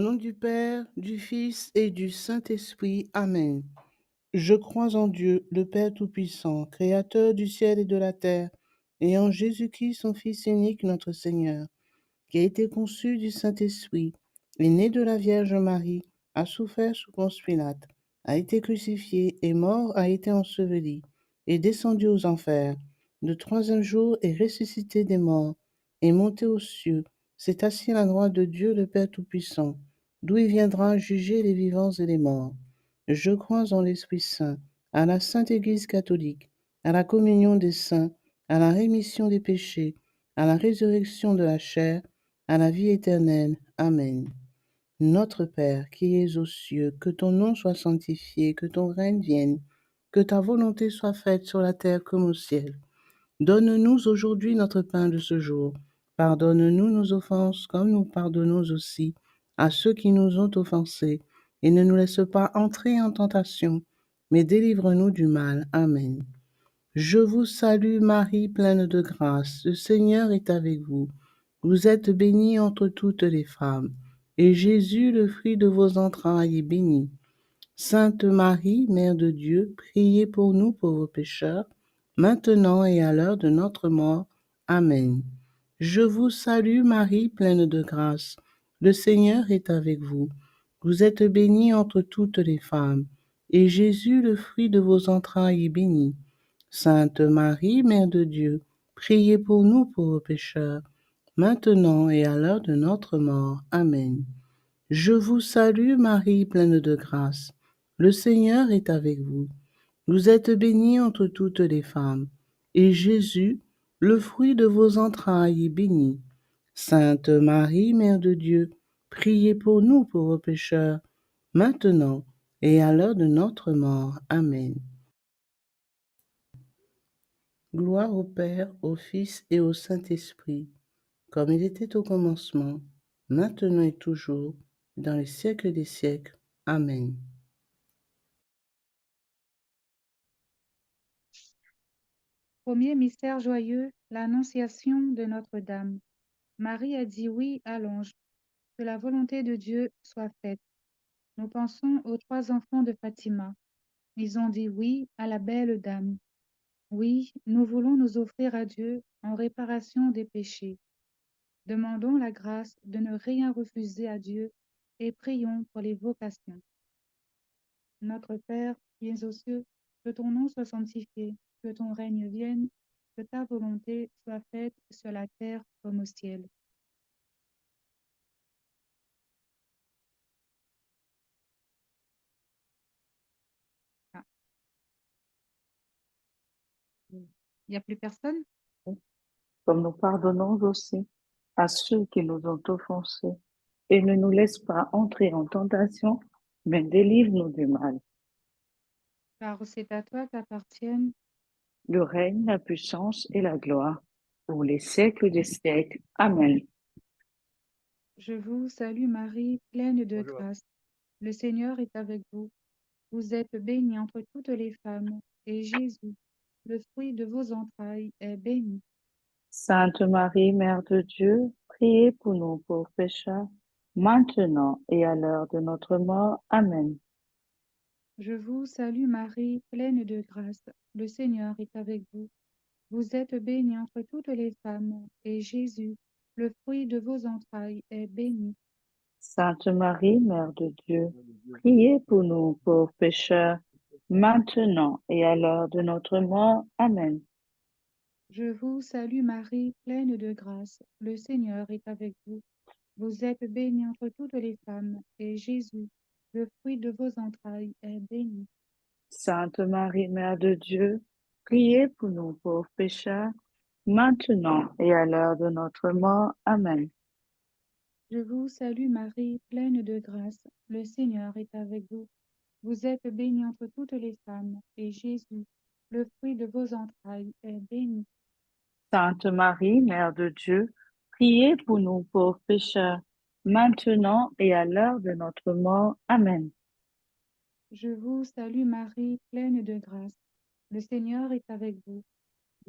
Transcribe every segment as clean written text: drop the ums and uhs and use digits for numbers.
nom du Père, du Fils et du Saint-Esprit. Amen. Je crois en Dieu, le Père Tout-Puissant, Créateur du ciel et de la terre, et en Jésus-Christ, son Fils unique, notre Seigneur, qui a été conçu du Saint-Esprit, est né de la Vierge Marie, a souffert sous Ponce Pilate, a été crucifié, est mort, a été enseveli, est descendu aux enfers. Le troisième jour est ressuscité des morts, est monté aux cieux, s'est assis à la droite de Dieu le Père Tout-Puissant, d'où il viendra juger les vivants et les morts. Je crois en l'Esprit Saint, à la Sainte Église catholique, à la communion des saints, à la rémission des péchés, à la résurrection de la chair, à la vie éternelle. Amen. Notre Père, qui es aux cieux, que ton nom soit sanctifié, que ton règne vienne, que ta volonté soit faite sur la terre comme au ciel. Donne-nous aujourd'hui notre pain de ce jour. Pardonne-nous nos offenses comme nous pardonnons aussi à ceux qui nous ont offensés. Et ne nous laisse pas entrer en tentation, mais délivre-nous du mal. Amen. Je vous salue Marie, pleine de grâce. Le Seigneur est avec vous. Vous êtes bénie entre toutes les femmes, et Jésus, le fruit de vos entrailles, est béni. Sainte Marie, Mère de Dieu, priez pour nous pauvres pécheurs, maintenant et à l'heure de notre mort. Amen. Je vous salue Marie, pleine de grâce. Le Seigneur est avec vous. Vous êtes bénie entre toutes les femmes, et Jésus, le fruit de vos entrailles, est béni. Sainte Marie, Mère de Dieu, priez pour nous pauvres pécheurs, maintenant et à l'heure de notre mort. Amen. Je vous salue Marie, pleine de grâce. Le Seigneur est avec vous. Vous êtes bénie entre toutes les femmes, et Jésus, le fruit de vos entrailles, est béni. Sainte Marie, Mère de Dieu, priez pour nous pauvres pécheurs, maintenant et à l'heure de notre mort. Amen. Gloire au Père, au Fils et au Saint-Esprit, comme il était au commencement, maintenant et toujours, dans les siècles des siècles. Amen. Premier mystère joyeux, l'Annonciation de Notre-Dame. Marie a dit oui à l'ange, que la volonté de Dieu soit faite. Nous pensons aux 3 enfants de Fatima. Ils ont dit oui à la belle dame. Oui, nous voulons nous offrir à Dieu en réparation des péchés. Demandons la grâce de ne rien refuser à Dieu et prions pour les vocations. Notre Père, qui es aux cieux, que ton nom soit sanctifié, que ton règne vienne, que ta volonté soit faite sur la terre comme au ciel. Ah, il n'y a plus personne? Comme nous pardonnons aussi à ceux qui nous ont offensés, et ne nous laisse pas entrer en tentation, mais délivre-nous du mal. Car c'est à toi qu'appartiennent. Le règne, la puissance et la gloire, pour les siècles des siècles. Amen. Je vous salue Marie, pleine de grâce. Le Seigneur est avec vous. Vous êtes bénie entre toutes les femmes, et Jésus, le fruit de vos entrailles, est béni. Sainte Marie, Mère de Dieu, priez pour nous pauvres pécheurs, maintenant et à l'heure de notre mort. Amen. Je vous salue Marie, pleine de grâce. Le Seigneur est avec vous. Vous êtes bénie entre toutes les femmes, et Jésus, le fruit de vos entrailles, est béni. Sainte Marie, Mère de Dieu, priez pour nous pauvres pécheurs, maintenant et à l'heure de notre mort. Amen. Je vous salue Marie, pleine de grâce. Le Seigneur est avec vous. Vous êtes bénie entre toutes les femmes, et Jésus, le fruit de vos entrailles, est béni. Sainte Marie, Mère de Dieu, priez pour nous pauvres pécheurs, maintenant et à l'heure de notre mort. Amen. Je vous salue Marie, pleine de grâce. Le Seigneur est avec vous. Vous êtes bénie entre toutes les femmes, et Jésus, le fruit de vos entrailles, est béni. Sainte Marie, Mère de Dieu, priez pour nous pauvres pécheurs, maintenant et à l'heure de notre mort. Amen. Je vous salue Marie, pleine de grâce. Le Seigneur est avec vous.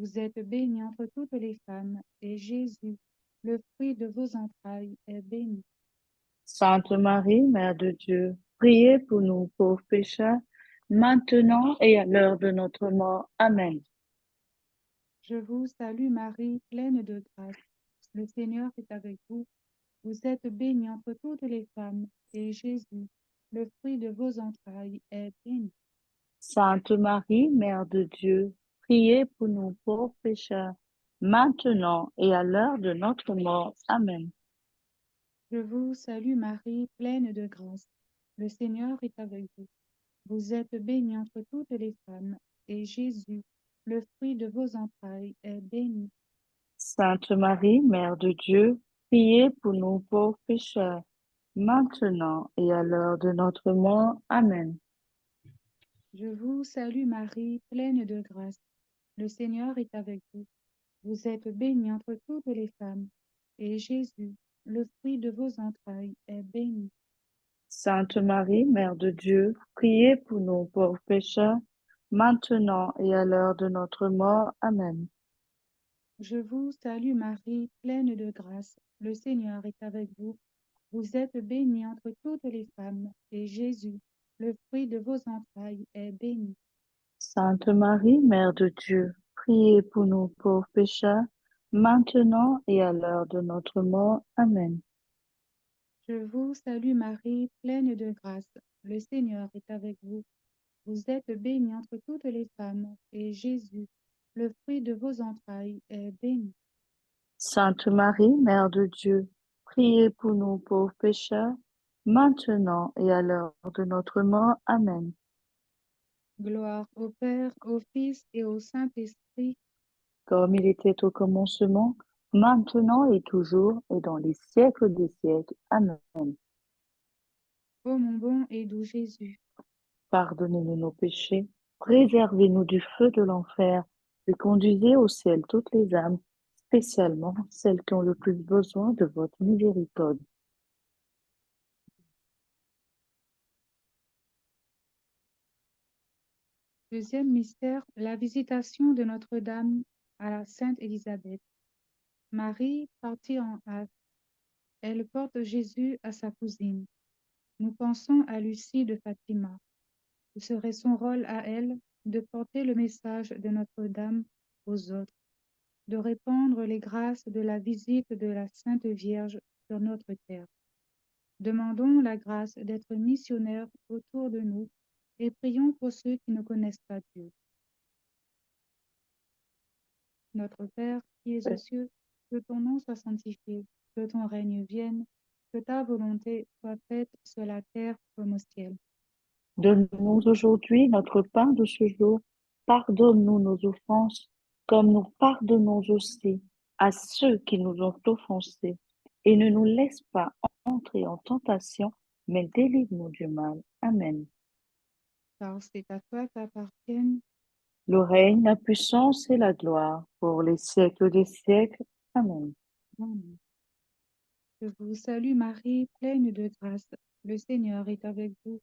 Vous êtes bénie entre toutes les femmes, et Jésus, le fruit de vos entrailles, est béni. Sainte Marie, Mère de Dieu, priez pour nous pauvres pécheurs, maintenant et à l'heure de notre mort. Amen. Je vous salue Marie, pleine de grâce. Le Seigneur est avec vous. Vous êtes bénie entre toutes les femmes, et Jésus, le fruit de vos entrailles, est béni. Sainte Marie, Mère de Dieu, priez pour nous pauvres pécheurs, maintenant et à l'heure de notre mort. Amen. Je vous salue Marie, pleine de grâce. Le Seigneur est avec vous. Vous êtes bénie entre toutes les femmes, et Jésus, le fruit de vos entrailles, est béni. Sainte Marie, Mère de Dieu, priez pour nous pauvres pécheurs, maintenant et à l'heure de notre mort. Amen. Je vous salue Marie, pleine de grâce. Le Seigneur est avec vous. Vous êtes bénie entre toutes les femmes, et Jésus, le fruit de vos entrailles, est béni. Sainte Marie, Mère de Dieu, priez pour nous pauvres pécheurs, maintenant et à l'heure de notre mort. Amen. Je vous salue Marie, pleine de grâce. Le Seigneur est avec vous. Vous êtes bénie entre toutes les femmes, et Jésus, le fruit de vos entrailles, est béni. Sainte Marie, Mère de Dieu, priez pour nous pauvres pécheurs, maintenant et à l'heure de notre mort. Amen. Je vous salue Marie, pleine de grâce. Le Seigneur est avec vous. Vous êtes bénie entre toutes les femmes, et Jésus, le fruit de vos entrailles, est béni. Sainte Marie, Mère de Dieu, priez pour nous pauvres pécheurs, maintenant et à l'heure de notre mort. Amen. Je vous salue Marie, pleine de grâce. Le Seigneur est avec vous. Vous êtes bénie entre toutes les femmes, et Jésus, le fruit de vos entrailles, est béni. Sainte Marie, Mère de Dieu, priez pour nous pauvres pécheurs, maintenant et à l'heure de notre mort. Amen. Gloire au Père, au Fils et au Saint-Esprit, Comme il était au commencement, maintenant et toujours, et dans les siècles des siècles. Amen. ô mon bon et doux Jésus. Pardonnez-nous nos péchés, préservez-nous du feu de l'enfer, et conduisez au ciel toutes les âmes, spécialement celles qui ont le plus besoin de votre miséricorde. Deuxième mystère, la visitation de Notre-Dame à la Sainte Élisabeth. Marie, partie en hâte, elle porte Jésus à sa cousine. Nous pensons à Lucie de Fatima. Ce serait son rôle à elle de porter le message de Notre-Dame aux autres, de répandre les grâces de la visite de la Sainte Vierge sur notre terre. Demandons la grâce d'être missionnaires autour de nous et prions pour ceux qui ne connaissent pas Dieu. Notre Père, qui es aux cieux, que ton nom soit sanctifié, que ton règne vienne, que ta volonté soit faite sur la terre comme au ciel. Donne-nous aujourd'hui notre pain de ce jour. Pardonne-nous nos offenses, comme nous pardonnons aussi à ceux qui nous ont offensés. Et ne nous laisse pas entrer en tentation, mais délivre-nous du mal. Amen. Car c'est à toi qu'appartiennent. Le règne, la puissance et la gloire pour les siècles des siècles. Amen. Amen. Je vous salue Marie, pleine de grâce. Le Seigneur est avec vous.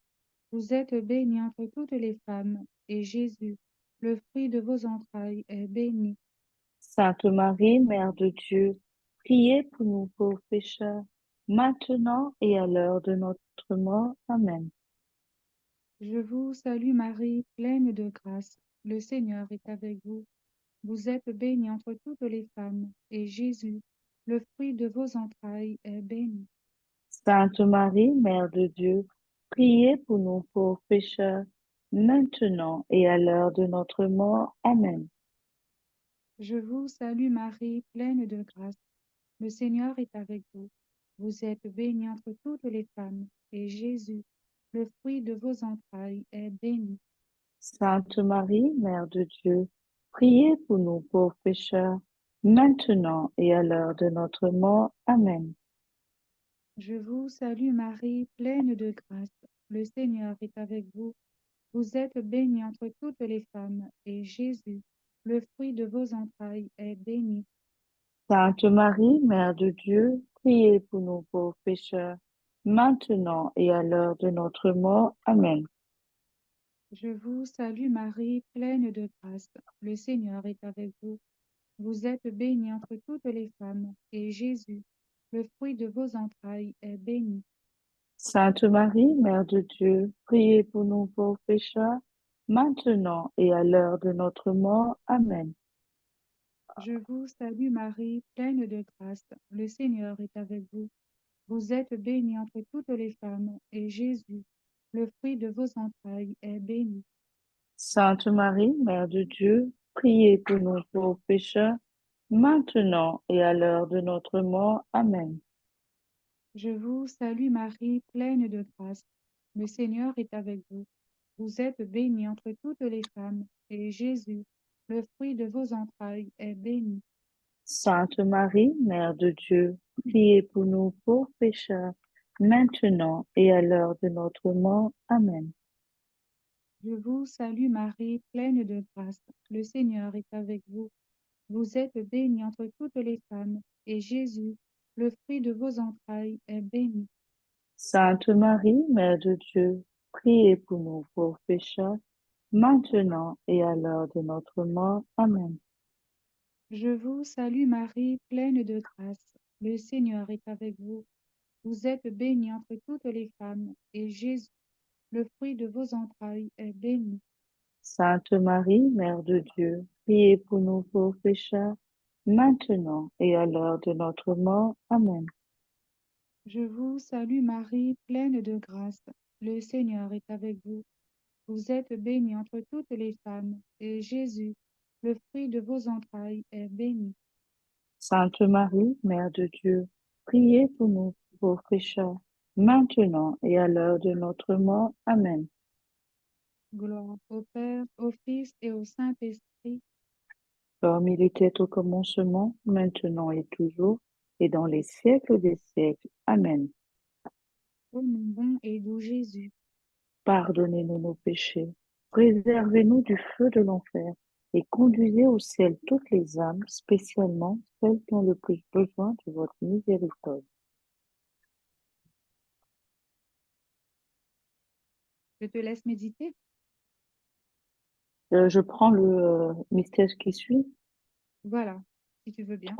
Vous êtes bénie entre toutes les femmes, et Jésus, le fruit de vos entrailles, est béni. Sainte Marie, Mère de Dieu, priez pour nous pauvres pécheurs, maintenant et à l'heure de notre mort. Amen. Je vous salue Marie, pleine de grâce. Le Seigneur est avec vous. Vous êtes bénie entre toutes les femmes, et Jésus, le fruit de vos entrailles, est béni. Sainte Marie, Mère de Dieu, priez pour nous pauvres pécheurs, maintenant et à l'heure de notre mort. Amen. Je vous salue Marie, pleine de grâce. Le Seigneur est avec vous. Vous êtes bénie entre toutes les femmes, et Jésus, le fruit de vos entrailles, est béni. Sainte Marie, Mère de Dieu, priez pour nous pauvres pécheurs, maintenant et à l'heure de notre mort. Amen. Je vous salue Marie, pleine de grâce. Le Seigneur est avec vous. Vous êtes bénie entre toutes les femmes, et Jésus, le fruit de vos entrailles, est béni. Sainte Marie, Mère de Dieu, priez pour nous pauvres pécheurs, maintenant et à l'heure de notre mort. Amen. Je vous salue Marie, pleine de grâce. Le Seigneur est avec vous. Vous êtes bénie entre toutes les femmes, et Jésus, le fruit de vos entrailles, est béni. Sainte Marie, Mère de Dieu, priez pour nous pauvres pécheurs, maintenant et à l'heure de notre mort. Amen. Je vous salue Marie, pleine de grâce. Le Seigneur est avec vous. Vous êtes bénie entre toutes les femmes, et Jésus, le fruit de vos entrailles, est béni. Sainte Marie, Mère de Dieu, priez pour nous pauvres pécheurs, maintenant et à l'heure de notre mort. Amen. Je vous salue Marie, pleine de grâce. Le Seigneur est avec vous. Vous êtes bénie entre toutes les femmes, et Jésus, le fruit de vos entrailles, est béni. Sainte Marie, Mère de Dieu, priez pour nous pauvres pécheurs, maintenant et à l'heure de notre mort. Amen. Je vous salue Marie, pleine de grâce. Le Seigneur est avec vous. Vous êtes bénie entre toutes les femmes, et Jésus, le fruit de vos entrailles, est béni. Sainte Marie, Mère de Dieu, priez pour nous pauvres pécheurs, maintenant et à l'heure de notre mort. Amen. Je vous salue Marie, pleine de grâce. Le Seigneur est avec vous. Vous êtes bénie entre toutes les femmes, et Jésus, le fruit de vos entrailles, est béni. Sainte Marie, Mère de Dieu, priez pour nous pauvres pécheurs, maintenant et à l'heure de notre mort. Amen. Je vous salue Marie, pleine de grâce. Le Seigneur est avec vous. Vous êtes bénie entre toutes les femmes, et Jésus, le fruit de vos entrailles, est béni. Sainte Marie, Mère de Dieu, priez pour nous pauvres pécheurs, maintenant et à l'heure de notre mort. Amen. Gloire au Père, au Fils et au Saint-Esprit, Comme il était au commencement, maintenant et toujours, et dans les siècles des siècles. Amen. ô mon bon et doux Jésus. Pardonnez-nous nos péchés, préservez-nous du feu de l'enfer, et conduisez au ciel toutes les âmes, spécialement celles qui ont le plus besoin de votre miséricorde. Je te laisse méditer. Je prends le mystère qui suit. Voilà, si tu veux bien.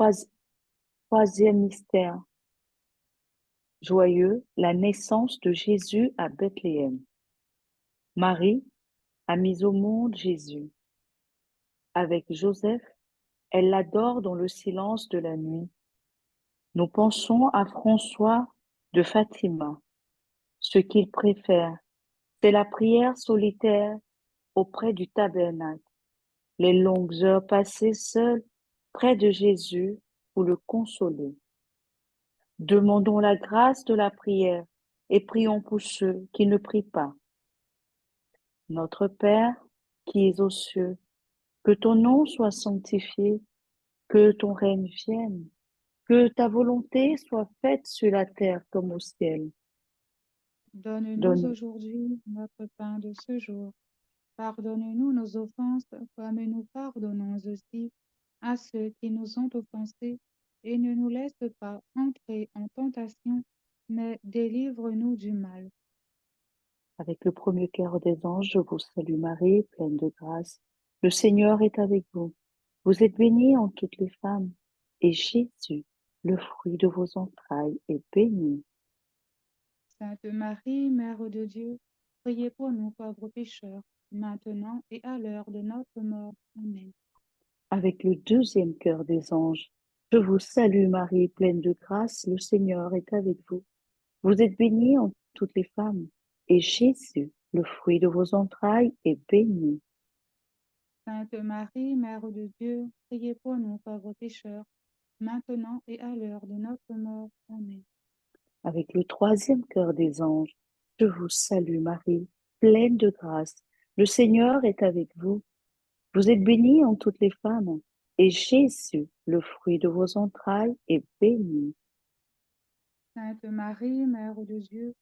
Troisième mystère joyeux, la naissance de Jésus à Bethléem. Marie a mis au monde Jésus. Avec Joseph, elle l'adore dans le silence de la nuit. Nous pensons à François de Fatima. Ce qu'il préfère, c'est la prière solitaire auprès du tabernacle, les longues heures passées seul près de Jésus pour le consoler. Demandons la grâce de la prière et prions pour ceux qui ne prient pas. Notre Père, qui es aux cieux, que ton nom soit sanctifié, que ton règne vienne, que ta volonté soit faite sur la terre comme au ciel. Donne-nous Donne, aujourd'hui notre pain de ce jour. Pardonne-nous nos offenses, comme nous pardonnons aussi à ceux qui nous ont offensés, et ne nous laisse pas entrer en tentation, mais délivre-nous du mal. avec le premier cœur des anges, je vous salue Marie, pleine de grâce. Le Seigneur est avec vous. Vous êtes bénie en toutes les femmes, et Jésus, le fruit de vos entrailles, est béni. Sainte Marie, Mère de Dieu, priez pour nous pauvres pécheurs, maintenant et à l'heure de notre mort. Amen. Avec le deuxième cœur des anges, je vous salue Marie, pleine de grâce, le Seigneur est avec vous. Vous êtes bénie en toutes les femmes, et Jésus, le fruit de vos entrailles, est béni. Sainte Marie, Mère de Dieu, priez pour nous pauvres pécheurs, maintenant et à l'heure de notre mort. Amen. Avec le troisième cœur des anges, je vous salue Marie, pleine de grâce, le Seigneur est avec vous. Vous êtes bénie en toutes les femmes, et Jésus, le fruit de vos entrailles, est béni. Sainte Marie, Mère de Dieu,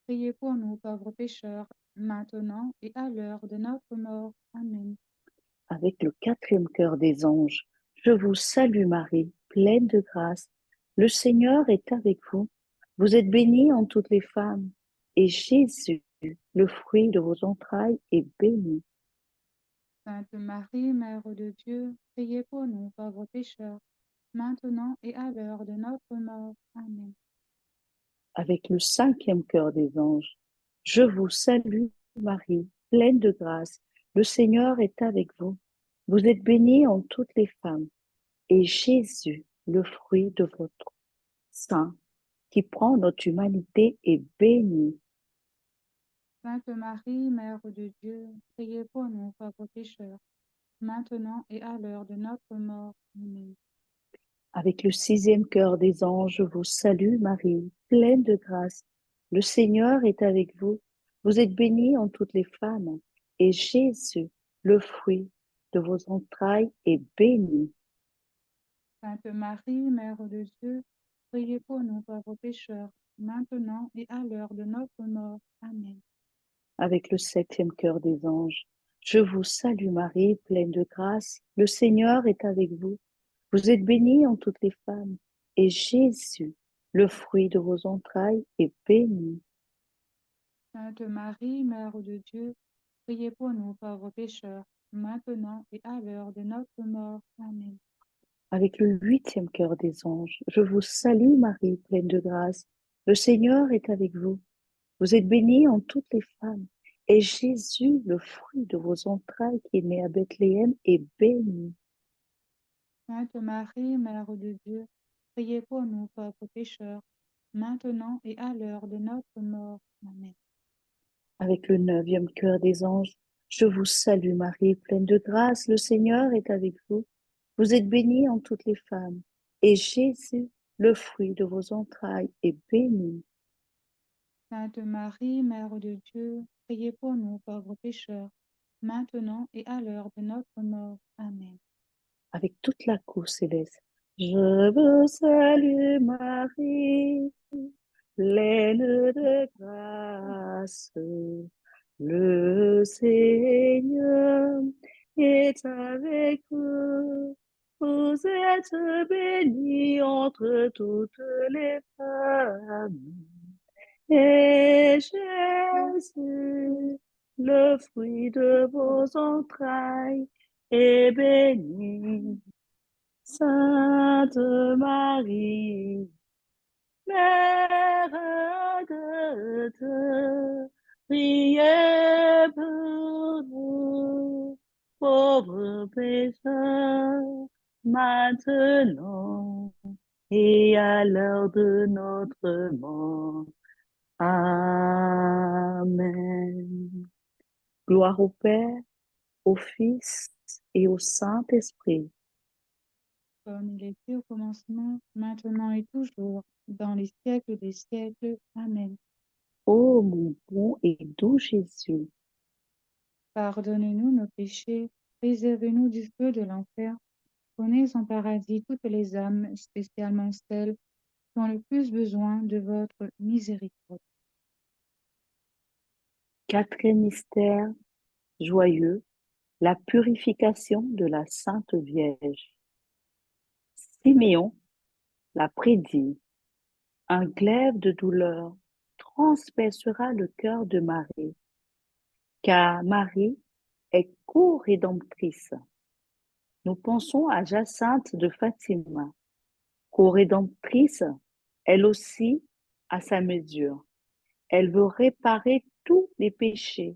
priez pour nous pauvres pécheurs, maintenant et à l'heure de notre mort. Amen. Avec le quatrième cœur des anges, je vous salue Marie, pleine de grâce. Le Seigneur est avec vous. Vous êtes bénie en toutes les femmes, et Jésus, le fruit de vos entrailles, est béni. Sainte Marie, Mère de Dieu, priez pour nous pauvres pécheurs, maintenant et à l'heure de notre mort. Amen. avec le cinquième chœur des anges. Je vous salue, Marie, pleine de grâce. Le Seigneur est avec vous. Vous êtes bénie en toutes les femmes, et Jésus, le fruit de votre sein, qui prend notre humanité, est béni. Sainte Marie, Mère de Dieu, priez pour nous pauvres pécheurs, maintenant et à l'heure de notre mort. Amen. Avec le sixième chœur des anges, je vous salue, Marie, pleine de grâce. Le Seigneur est avec vous. Vous êtes bénie en toutes les femmes, et Jésus, le fruit de vos entrailles, est béni. Sainte Marie, Mère de Dieu, priez pour nous pauvres pécheurs, maintenant et à l'heure de notre mort. Amen. Avec le septième chœur des anges, je vous salue, Marie, pleine de grâce. Le Seigneur est avec vous. Vous êtes bénie en toutes les femmes, et Jésus, le fruit de vos entrailles, est béni. Sainte Marie, Mère de Dieu, priez pour nous pauvres pécheurs, maintenant et à l'heure de notre mort. Amen. Avec le huitième chœur des anges, je vous salue, Marie, pleine de grâce. Le Seigneur est avec vous. Vous êtes bénie en toutes les femmes, et Jésus, le fruit de vos entrailles, qui est né à Bethléem, est béni. Sainte Marie, Mère de Dieu, priez pour nous pauvres pécheurs, maintenant et à l'heure de notre mort. Amen. Avec le neuvième chœur des anges, je vous salue, Marie, pleine de grâce. Le Seigneur est avec vous. Vous êtes bénie en toutes les femmes, et Jésus, le fruit de vos entrailles, est béni. Sainte Marie, Mère de Dieu, priez pour nous pauvres pécheurs, maintenant et à l'heure de notre mort. Amen. Avec toute la cour céleste, je vous salue, Marie, pleine de grâce. Le Seigneur est avec vous. Vous êtes bénie entre toutes les femmes. Et Jésus, le fruit de vos entrailles, est béni. Sainte Marie, Mère de Dieu, priez pour nous, pauvres pécheurs, maintenant et à l'heure de notre mort. Amen. Gloire au Père, au Fils et au Saint-Esprit. Comme il était au commencement, maintenant et toujours, dans les siècles des siècles. Amen. Ô mon bon et doux Jésus, Pardonne-nous nos péchés, préservez-nous du feu de l'enfer, prenez en paradis toutes les âmes, spécialement celles qui ont le plus besoin de votre miséricorde. quatrième mystère joyeux, la purification de la Sainte Vierge. Siméon l'a prédit, un glaive de douleur transpercera le cœur de Marie, car Marie est co-rédemptrice. Nous pensons à Jacinthe de Fatima, co-rédemptrice, elle aussi à sa mesure. Elle veut réparer tous les péchés.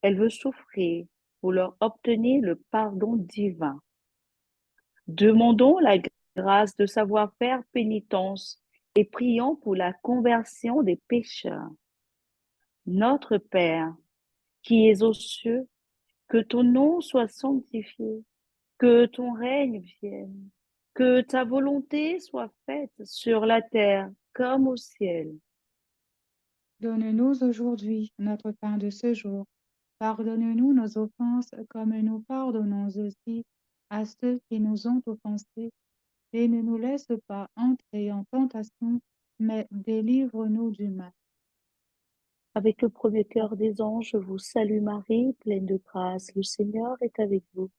Elle veut souffrir pour leur obtenir le pardon divin. Demandons la grâce de savoir faire pénitence et prions pour la conversion des pécheurs. Notre Père, qui es aux cieux, que ton nom soit sanctifié, que ton règne vienne, que ta volonté soit faite sur la terre comme au ciel. Donne-nous aujourd'hui notre pain de ce jour. Pardonne-nous nos offenses comme nous pardonnons aussi à ceux qui nous ont offensés. Et ne nous laisse pas entrer en tentation, mais délivre-nous du mal. Avec le premier cœur des anges, je vous salue Marie, pleine de grâce. Le Seigneur est avec vous.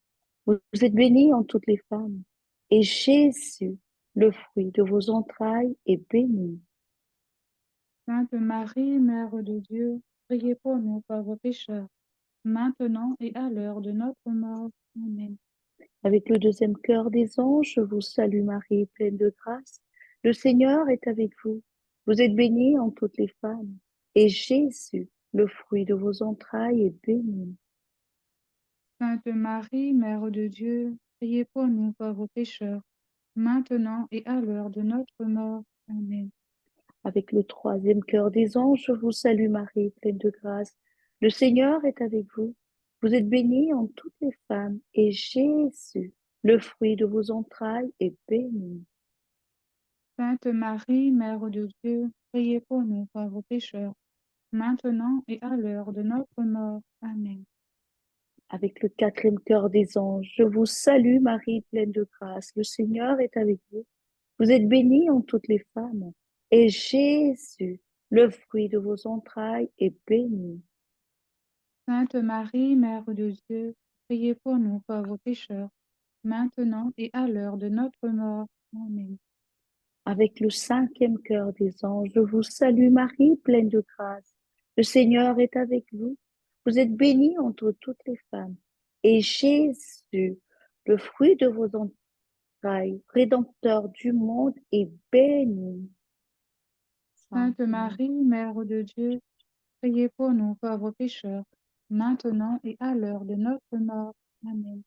Vous êtes bénie en toutes les femmes. Et Jésus, le fruit de vos entrailles, est béni. Sainte Marie, Mère de Dieu, priez pour nous pauvres pécheurs, maintenant et à l'heure de notre mort. Amen. Avec le deuxième cœur des anges, je vous salue Marie, pleine de grâce. Le Seigneur est avec vous. Vous êtes bénie entre toutes les femmes, et Jésus, le fruit de vos entrailles, est béni. Sainte Marie, Mère de Dieu, priez pour nous pauvres pécheurs, maintenant et à l'heure de notre mort. Amen. Avec le troisième cœur des anges, je vous salue Marie, pleine de grâce. Le Seigneur est avec vous. Vous êtes bénie entre toutes les femmes, et Jésus, le fruit de vos entrailles, est béni. Sainte Marie, Mère de Dieu, priez pour nous pauvres pécheurs, maintenant et à l'heure de notre mort. Amen. Avec le quatrième cœur des anges, je vous salue Marie, pleine de grâce. Le Seigneur est avec vous. Vous êtes bénie entre toutes les femmes, et Jésus, le fruit de vos entrailles, est béni. Sainte Marie, Mère de Dieu, priez pour nous pauvres pécheurs, maintenant et à l'heure de notre mort. Amen. Avec le cinquième cœur des anges, je vous salue Marie, pleine de grâce. Le Seigneur est avec vous. Vous êtes bénie entre toutes les femmes, et Jésus, le fruit de vos entrailles, Rédempteur du monde, est béni. Sainte Marie, Mère de Dieu, priez pour nous pauvres pécheurs, maintenant et à l'heure de notre mort. Amen.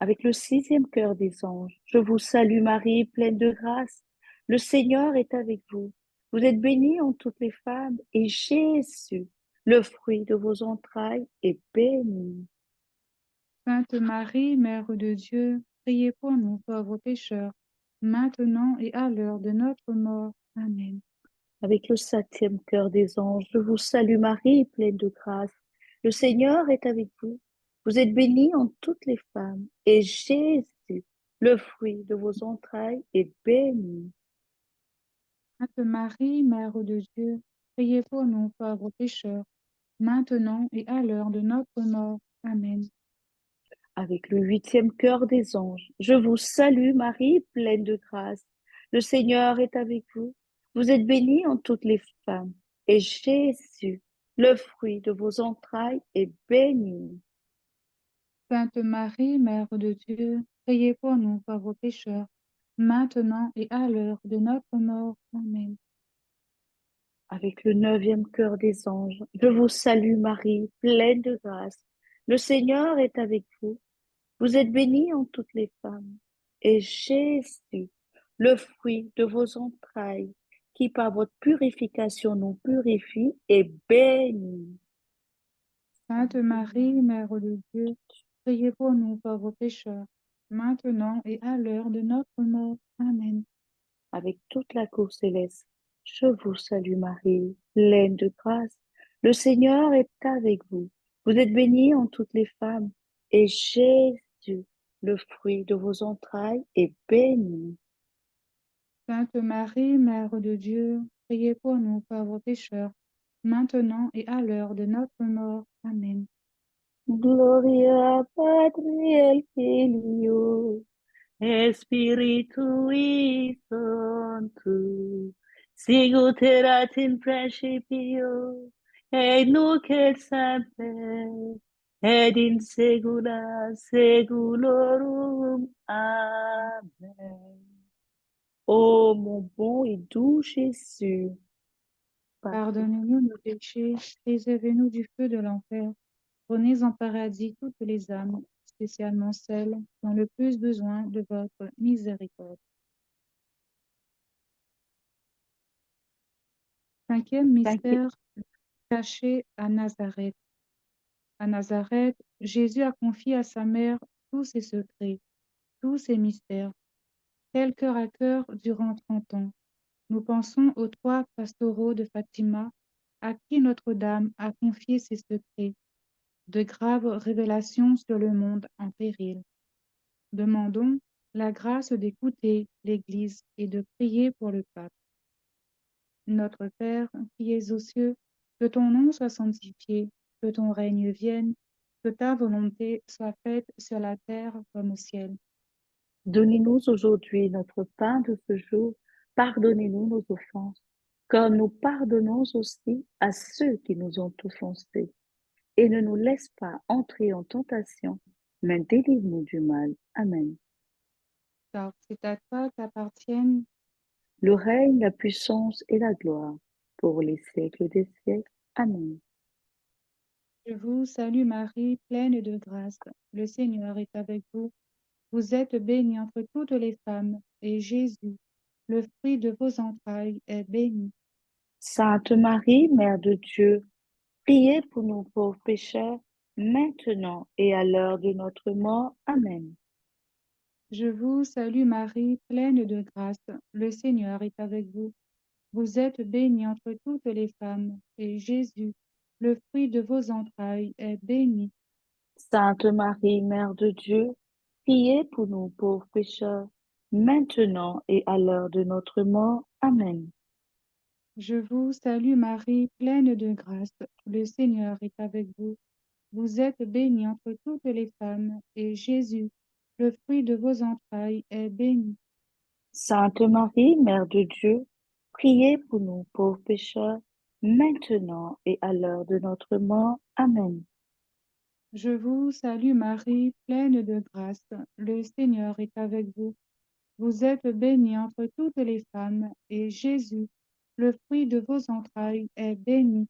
Avec le sixième cœur des anges, je vous salue Marie, pleine de grâce. Le Seigneur est avec vous. Vous êtes bénie entre toutes les femmes, et Jésus, le fruit de vos entrailles, est béni. Sainte Marie, Mère de Dieu, priez pour nous pauvres pécheurs, maintenant et à l'heure de notre mort. Amen. Avec le septième cœur des anges, je vous salue Marie, pleine de grâce. Le Seigneur est avec vous. Vous êtes bénie entre toutes les femmes, et Jésus, le fruit de vos entrailles, est béni. Sainte Marie, Mère de Dieu, priez pour nous pauvres pécheurs, maintenant et à l'heure de notre mort. Amen. Avec le huitième cœur des anges, je vous salue Marie, pleine de grâce. Le Seigneur est avec vous. Vous êtes bénie entre toutes les femmes, et Jésus, le fruit de vos entrailles, est béni. Sainte Marie, Mère de Dieu, priez pour nous pauvres pécheurs, maintenant et à l'heure de notre mort. Amen. Avec le neuvième cœur des anges, je vous salue Marie, pleine de grâce. Le Seigneur est avec vous. Vous êtes bénie entre toutes les femmes, et Jésus, le fruit de vos entrailles, qui par votre purification nous purifie, est béni. Sainte Marie, Mère de Dieu, priez pour nous pauvres pécheurs, maintenant et à l'heure de notre mort. Amen. Avec toute la cour céleste, je vous salue Marie, pleine de grâce. Le Seigneur est avec vous. Vous êtes bénie entre toutes les femmes, et Jésus, le fruit de vos entrailles, est béni. Sainte Marie, Mère de Dieu, priez pour nous pauvres pécheurs, maintenant et à l'heure de notre mort. Amen. Gloria Patri et Filio, Spiritui Sancto, sicut erat in principio, et nunc et semper, et in saecula saeculorum. Amen. Ô mon bon et doux Jésus, pardonne. Pardonnez-nous nos péchés, préservez-nous du feu de l'enfer, prenez en paradis toutes les âmes, spécialement celles qui ont le plus besoin de votre miséricorde. Cinquième Cinquième, mystère, caché à Nazareth. À Nazareth, Jésus a confié à sa mère tous ses secrets, tous ses mystères. Tel cœur à cœur durant 30 ans, nous pensons aux 3 pastoraux de Fatima à qui Notre-Dame a confié ses secrets, de graves révélations sur le monde en péril. Demandons la grâce d'écouter l'Église et de prier pour le pape. Notre Père, qui es aux cieux, que ton nom soit sanctifié, que ton règne vienne, que ta volonté soit faite sur la terre comme au ciel. donnez-nous aujourd'hui notre pain de ce jour. Pardonnez-nous nos offenses, comme nous pardonnons aussi à ceux qui nous ont offensés. Et ne nous laisse pas entrer en tentation, mais délivre-nous du mal. Amen. Car c'est à toi qu'appartiennent le règne, la puissance et la gloire, pour les siècles des siècles. Amen. Je vous salue Marie, pleine de grâce. Le Seigneur est avec vous. Vous êtes bénie entre toutes les femmes, et Jésus, le fruit de vos entrailles, est béni. Sainte Marie, Mère de Dieu, priez pour nous pauvres pécheurs, maintenant et à l'heure de notre mort. Amen. Je vous salue Marie, pleine de grâce. Le Seigneur est avec vous. Vous êtes bénie entre toutes les femmes, et Jésus, le fruit de vos entrailles, est béni. Sainte Marie, Mère de Dieu, priez pour nous pauvres pécheurs, maintenant et à l'heure de notre mort. Amen. Je vous salue Marie, pleine de grâce. Le Seigneur est avec vous. Vous êtes bénie entre toutes les femmes, et Jésus, le fruit de vos entrailles, est béni. Sainte Marie, Mère de Dieu, priez pour nous pauvres pécheurs, maintenant et à l'heure de notre mort. Amen. Je vous salue Marie, pleine de grâce. Le Seigneur est avec vous. Vous êtes bénie entre toutes les femmes, et Jésus, le fruit de vos entrailles, est béni.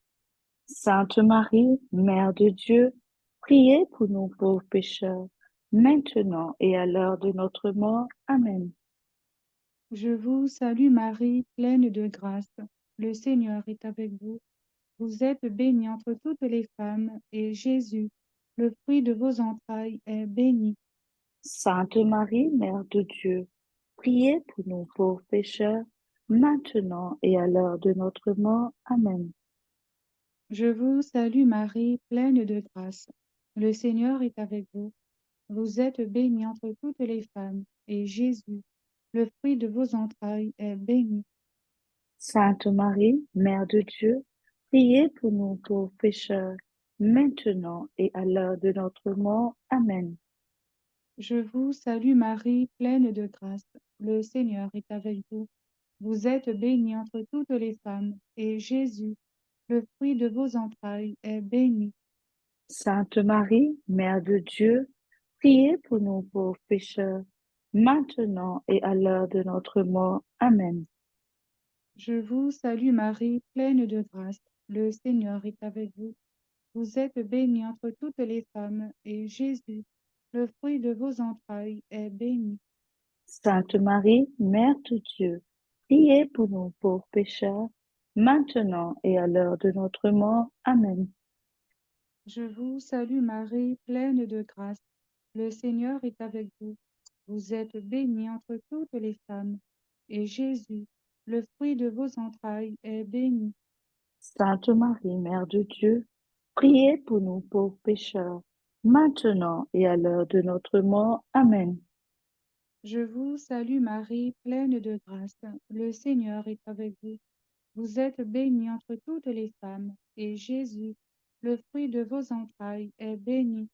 Sainte Marie, Mère de Dieu, priez pour nous pauvres pécheurs, maintenant et à l'heure de notre mort. Amen. Je vous salue Marie, pleine de grâce. Le Seigneur est avec vous. Vous êtes bénie entre toutes les femmes, et Jésus, le fruit de vos entrailles, est béni. Sainte Marie, Mère de Dieu, priez pour nous pauvres pécheurs, maintenant et à l'heure de notre mort. Amen. Je vous salue Marie, pleine de grâce. Le Seigneur est avec vous. Vous êtes bénie entre toutes les femmes, et Jésus, le fruit de vos entrailles, est béni. Sainte Marie, Mère de Dieu, priez pour nous pauvres pécheurs, maintenant et à l'heure de notre mort. Amen. Je vous salue Marie, pleine de grâce. Le Seigneur est avec vous. Vous êtes bénie entre toutes les femmes, et Jésus, le fruit de vos entrailles, est béni. Sainte Marie, Mère de Dieu, priez pour nous pauvres pécheurs, maintenant et à l'heure de notre mort. Amen. Je vous salue Marie, pleine de grâce. Le Seigneur est avec vous. Vous êtes bénie entre toutes les femmes, et Jésus, le fruit de vos entrailles, est béni. Sainte Marie, Mère de Dieu, priez pour nous pauvres pécheurs, maintenant et à l'heure de notre mort. Amen. Je vous salue Marie, pleine de grâce. Le Seigneur est avec vous. Vous êtes bénie entre toutes les femmes, et Jésus, le fruit de vos entrailles, est béni. Sainte Marie, Mère de Dieu, priez pour nous pauvres pécheurs, maintenant et à l'heure de notre mort. Amen. Je vous salue Marie, pleine de grâce. Le Seigneur est avec vous. Vous êtes bénie entre toutes les femmes, et Jésus, le fruit de vos entrailles, est béni.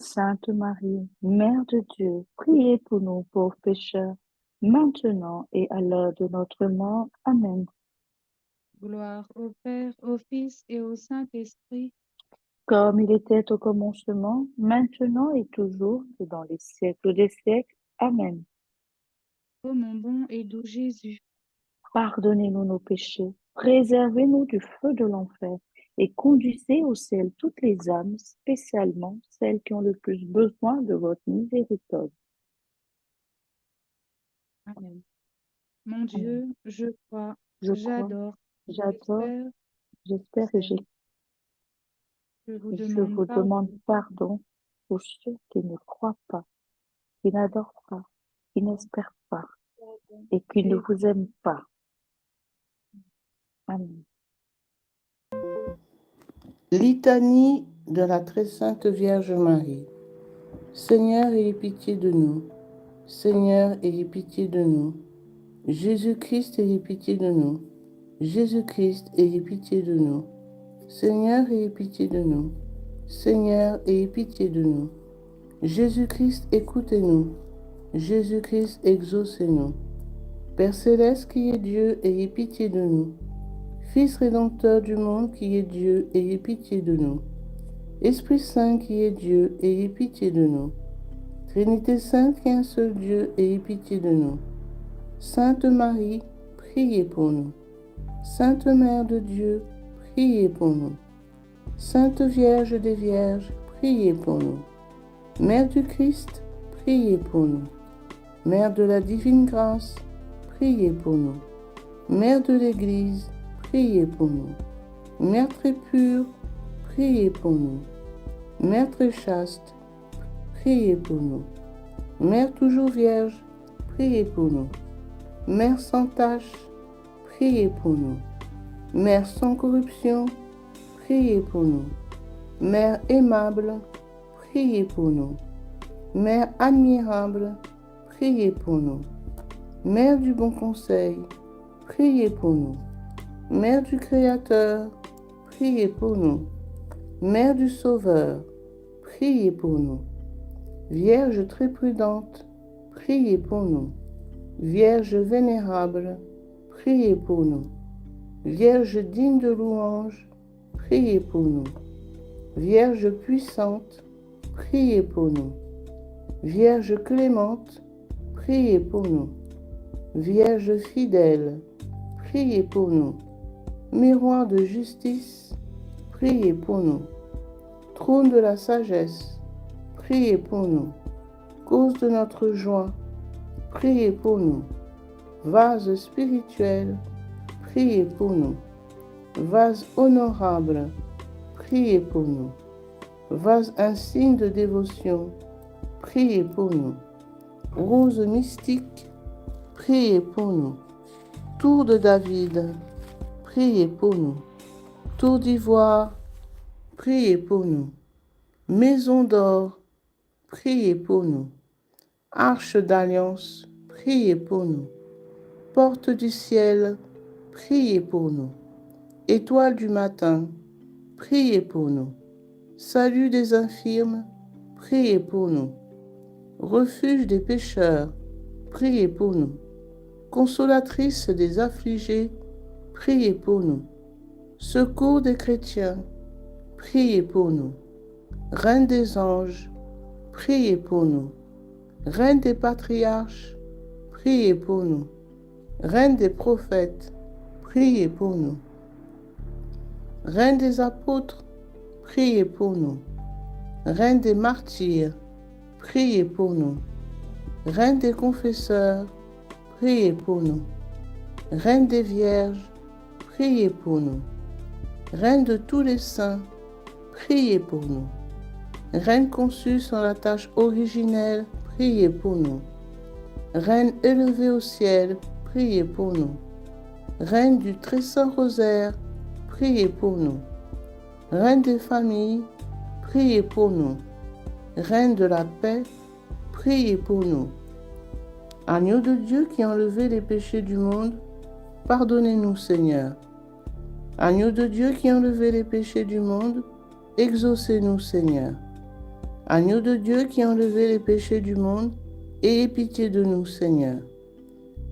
Sainte Marie, Mère de Dieu, priez pour nous pauvres pécheurs, maintenant et à l'heure de notre mort. Amen. Gloire au Père, au Fils et au Saint-Esprit, Comme il était au commencement, maintenant et toujours, et dans les siècles des siècles. Amen. ô mon bon et doux Jésus. Pardonnez-nous nos péchés, préservez-nous du feu de l'enfer, et conduisez au ciel toutes les âmes, spécialement celles qui ont le plus besoin de votre miséricorde. Amen. Mon Amen. Dieu, je crois, Je crois, j'adore, j'adore, j'espère, j'espère et j'aime. Je vous je demande vous pardon demande pardon pour ceux qui ne croient pas, qui n'adorent pas, qui n'espèrent pas et qui ne et vous aiment pas. Amen. Litanie de la très sainte Vierge Marie. Seigneur, ayez pitié de nous. Seigneur, ayez pitié de nous. Jésus-Christ, ayez pitié de nous. Jésus-Christ, ayez pitié de nous. Seigneur, ayez pitié de nous. Seigneur, ayez pitié de nous. Jésus-Christ, écoutez-nous. Jésus-Christ, exaucez-nous. Père céleste qui est Dieu, ayez pitié de nous. Fils rédempteur du monde qui est Dieu, ayez pitié de nous. Esprit Saint qui est Dieu, ayez pitié de nous. Trinité Sainte qui est un seul Dieu, ayez pitié de nous. Sainte Marie, priez pour nous. Sainte Mère de Dieu, priez pour nous. Sainte Vierge des Vierges, priez pour nous. Mère du Christ, priez pour nous. Mère de la divine grâce, priez pour nous. Mère de l'Église, priez pour nous. Mère très pure, priez pour nous. Mère très chaste, priez pour nous. Mère toujours vierge, priez pour nous. Mère sans tache, priez pour nous. Mère sans corruption, priez pour nous. Mère aimable, priez pour nous. Mère admirable, priez pour nous. Mère du bon conseil, priez pour nous. Mère du Créateur, priez pour nous. Mère du Sauveur, priez pour nous. Vierge très prudente, priez pour nous. Vierge vénérable, priez pour nous. Vierge digne de louange, priez pour nous. Vierge puissante, priez pour nous. Vierge clémente, priez pour nous. Vierge fidèle, priez pour nous. Miroir de justice, priez pour nous. Trône de la sagesse, priez pour nous. Cause de notre joie, priez pour nous. Vase spirituel, priez pour nous. Vase honorable, priez pour nous. Vase insigne de dévotion, priez pour nous. Rose mystique, priez pour nous. Tour de David, priez pour nous. Tour d'ivoire, priez pour nous. Maison d'or, priez pour nous. Arche d'alliance, priez pour nous. Porte du ciel, priez pour nous. Étoile du matin, priez pour nous. Salut des infirmes, priez pour nous. Refuge des pécheurs, priez pour nous. Consolatrice des affligés, priez pour nous. Secours des chrétiens, priez pour nous. Reine des anges, priez pour nous. Reine des patriarches, priez pour nous. Reine des prophètes, priez pour nous. Reine des apôtres, priez pour nous. Reine des martyrs, priez pour nous. Reine des confesseurs, priez pour nous. Reine des vierges, priez pour nous. Reine de tous les saints, priez pour nous. Reine conçue sans la tache originelle, priez pour nous. Reine élevée au ciel, priez pour nous. Reine du très saint rosaire, priez pour nous. Reine des familles, priez pour nous. Reine de la paix, priez pour nous. Agneau de Dieu qui a enlevé les péchés du monde, pardonnez-nous Seigneur. Agneau de Dieu qui a enlevé les péchés du monde, exaucez-nous Seigneur. Agneau de Dieu qui a enlevé les péchés du monde, ayez pitié de nous Seigneur.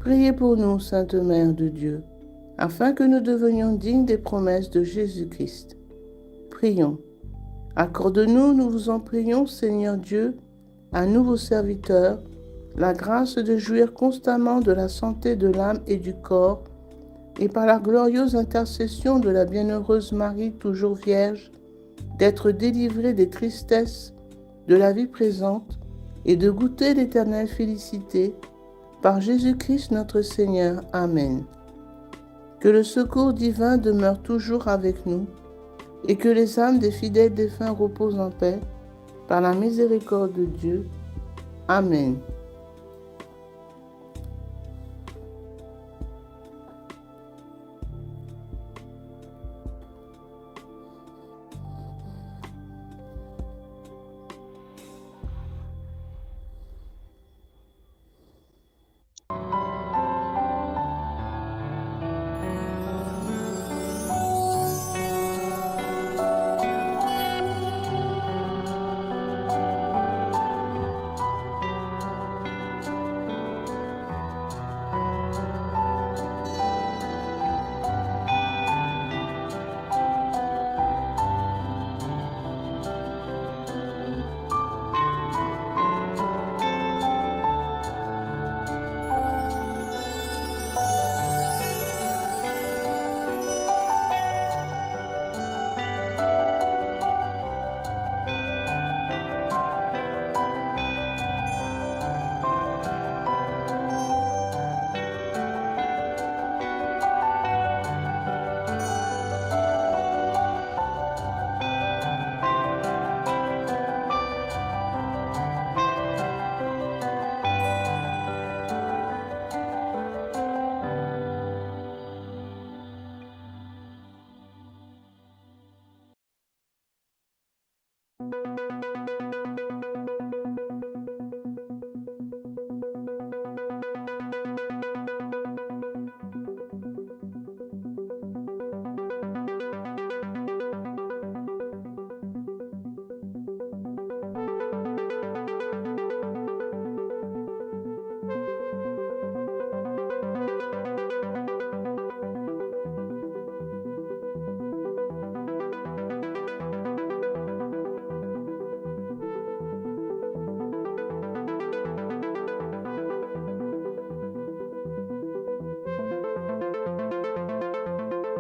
Priez pour nous, Sainte Mère de Dieu, afin que nous devenions dignes des promesses de Jésus-Christ. Prions. Accorde-nous, nous vous en prions, Seigneur Dieu, à nous vos serviteurs, la grâce de jouir constamment de la santé de l'âme et du corps, et par la glorieuse intercession de la bienheureuse Marie, toujours vierge, d'être délivrés des tristesses de la vie présente et de goûter l'éternelle félicité, par Jésus-Christ notre Seigneur. Amen. Que le secours divin demeure toujours avec nous, et que les âmes des fidèles défunts reposent en paix, par la miséricorde de Dieu. Amen.